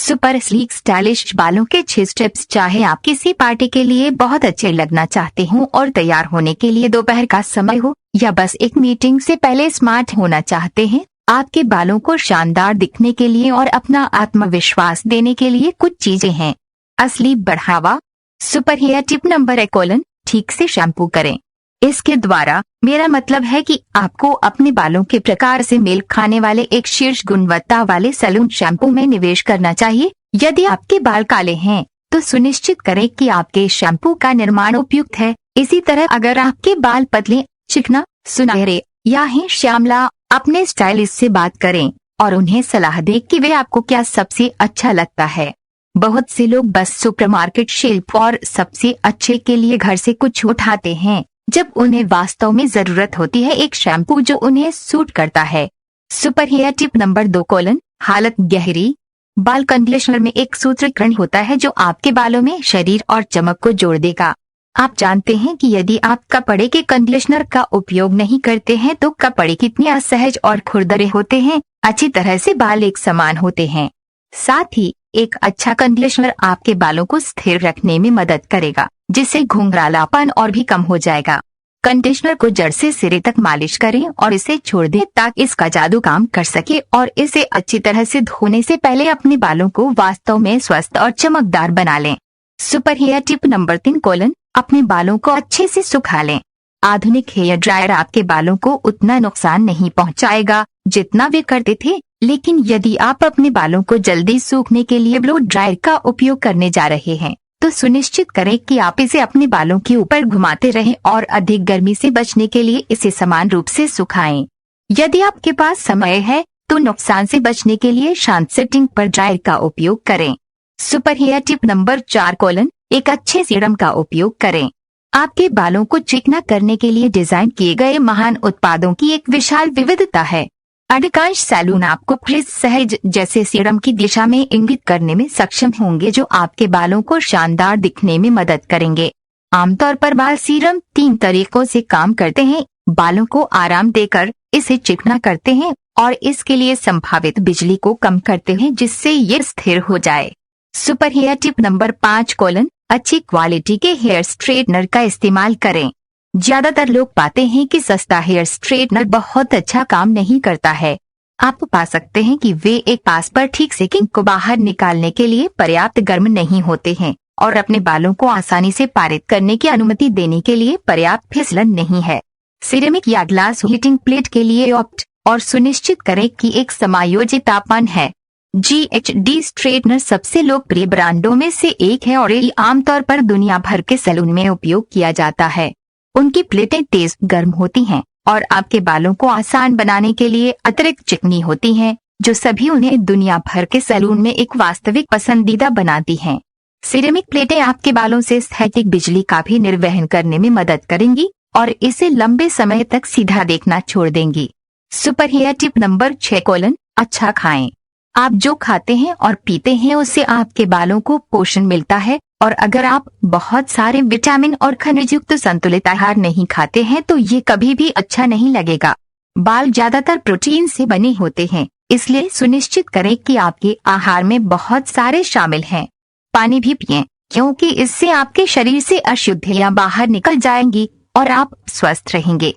Super sleek stylish बालों के 6 steps. चाहे आप किसी पार्टी के लिए बहुत अच्छे लगना चाहते हो और तैयार होने के लिए दोपहर का समय हो, या बस एक मीटिंग से पहले स्मार्ट होना चाहते हैं, आपके बालों को शानदार दिखने के लिए और अपना आत्मविश्वास देने के लिए कुछ चीजें हैं। असली बढ़ावा। सुपर हेयर टिप नंबर 1: ठीक से शैम्पू करें। इसके द्वारा मेरा मतलब है कि आपको अपने बालों के प्रकार से मेल खाने वाले एक शीर्ष गुणवत्ता वाले सैलून शैम्पू में निवेश करना चाहिए। यदि आपके बाल काले हैं तो सुनिश्चित करें कि आपके शैम्पू का निर्माण उपयुक्त है। इसी तरह अगर आपके बाल पतले, चिकना, सुनहरे या हैं श्यामला, अपने स्टाइलिस्ट से बात करें और उन्हें सलाह दें कि वे आपको क्या सबसे अच्छा लगता है। बहुत से लोग बस सुपरमार्केट शेल्फ और सबसे अच्छे के लिए घर से कुछ उठाते हैं, जब उन्हें वास्तव में जरूरत होती है एक शैम्पू जो उन्हें सूट करता है। सुपर हेयर टिप नंबर 2: हालत गहरी। बाल कंडीशनर में एक सूत्रीकरण होता है जो आपके बालों में शरीर और चमक को जोड़ देगा। आप जानते हैं कि यदि आप कपड़े के कंडीशनर का उपयोग नहीं करते हैं तो कपड़े कितने असहज और खुरदरे होते हैं। अच्छी तरह से बाल एक समान होते हैं। साथ ही एक अच्छा कंडीशनर आपके बालों को स्थिर रखने में मदद करेगा, जिससे घुंघरालापन और भी कम हो जाएगा। कंडीशनर को जड़ से सिरे तक मालिश करें और इसे छोड़ दें ताकि इसका जादू काम कर सके, और इसे अच्छी तरह से धोने से पहले अपने बालों को वास्तव में स्वस्थ और चमकदार बना लें। सुपर हेयर टिप नंबर 3: अपने बालों को अच्छे से सुखा लें। आधुनिक हेयर ड्रायर आपके बालों को उतना नुकसान नहीं पहुंचाएगा जितना वे करते थे, लेकिन यदि आप अपने बालों को जल्दी सूखने के लिए ब्लो ड्रायर का उपयोग करने जा रहे हैं तो सुनिश्चित करें कि आप इसे अपने बालों के ऊपर घुमाते रहें और अधिक गर्मी से बचने के लिए इसे समान रूप से सुखाएं। यदि आपके पास समय है तो नुकसान से बचने के लिए शांत सेटिंग पर ड्रायर का उपयोग करें। सुपर हेयर टिप नंबर 4: एक अच्छे सीरम का उपयोग करें। आपके बालों को चिकना करने के लिए डिजाइन किए गए महान उत्पादों की एक विशाल विविधता है। अधिकांश सैलून आपको क्रिस सहज जैसे सीरम की दिशा में इंगित करने में सक्षम होंगे जो आपके बालों को शानदार दिखने में मदद करेंगे। आमतौर पर बाल सीरम 3 तरीकों से काम करते हैं। बालों को आराम देकर इसे चिकना करते हैं और इसके लिए संभावित बिजली को कम करते हैं जिससे ये स्थिर हो जाए। सुपर हेयर टिप नंबर 5: अच्छी क्वालिटी के हेयर स्ट्रेटनर का इस्तेमाल करें। ज्यादातर लोग पाते हैं कि सस्ता हेयर स्ट्रेटनर बहुत अच्छा काम नहीं करता है। आप पा सकते हैं कि वे एक पास पर ठीक से किंक को बाहर निकालने के लिए पर्याप्त गर्म नहीं होते हैं और अपने बालों को आसानी से पारित करने की अनुमति देने के लिए पर्याप्त फिसलन नहीं है। सिरेमिक या ग्लास हीटिंग प्लेट के लिए ऑप्ट और सुनिश्चित करें कि एक समायोजित तापमान है। GHD स्ट्रेटनर सबसे लोकप्रिय ब्रांडों में से एक है और ये आमतौर पर दुनिया भर के सैलून में उपयोग किया जाता है। उनकी प्लेटें तेज गर्म होती हैं और आपके बालों को आसान बनाने के लिए अतिरिक्त चिकनी होती हैं, जो सभी उन्हें दुनिया भर के सैलून में एक वास्तविक पसंदीदा बनाती हैं। सिरेमिक प्लेटें आपके बालों से स्थैतिक बिजली का भी निर्वहन करने में मदद करेंगी और इसे लंबे समय तक सीधा देखना छोड़ देंगी। सुपर हेयर टिप नंबर 6: अच्छा खाएं। आप जो खाते हैं और पीते हैं उससे आपके बालों को पोषण मिलता है, और अगर आप बहुत सारे विटामिन और खनिज युक्त संतुलित आहार नहीं खाते हैं तो ये कभी भी अच्छा नहीं लगेगा। बाल ज्यादातर प्रोटीन से बने होते हैं, इसलिए सुनिश्चित करें कि आपके आहार में बहुत सारे शामिल हैं। पानी भी पिएं, क्योंकि इससे आपके शरीर से अशुद्धियां बाहर निकल जाएंगी और आप स्वस्थ रहेंगे।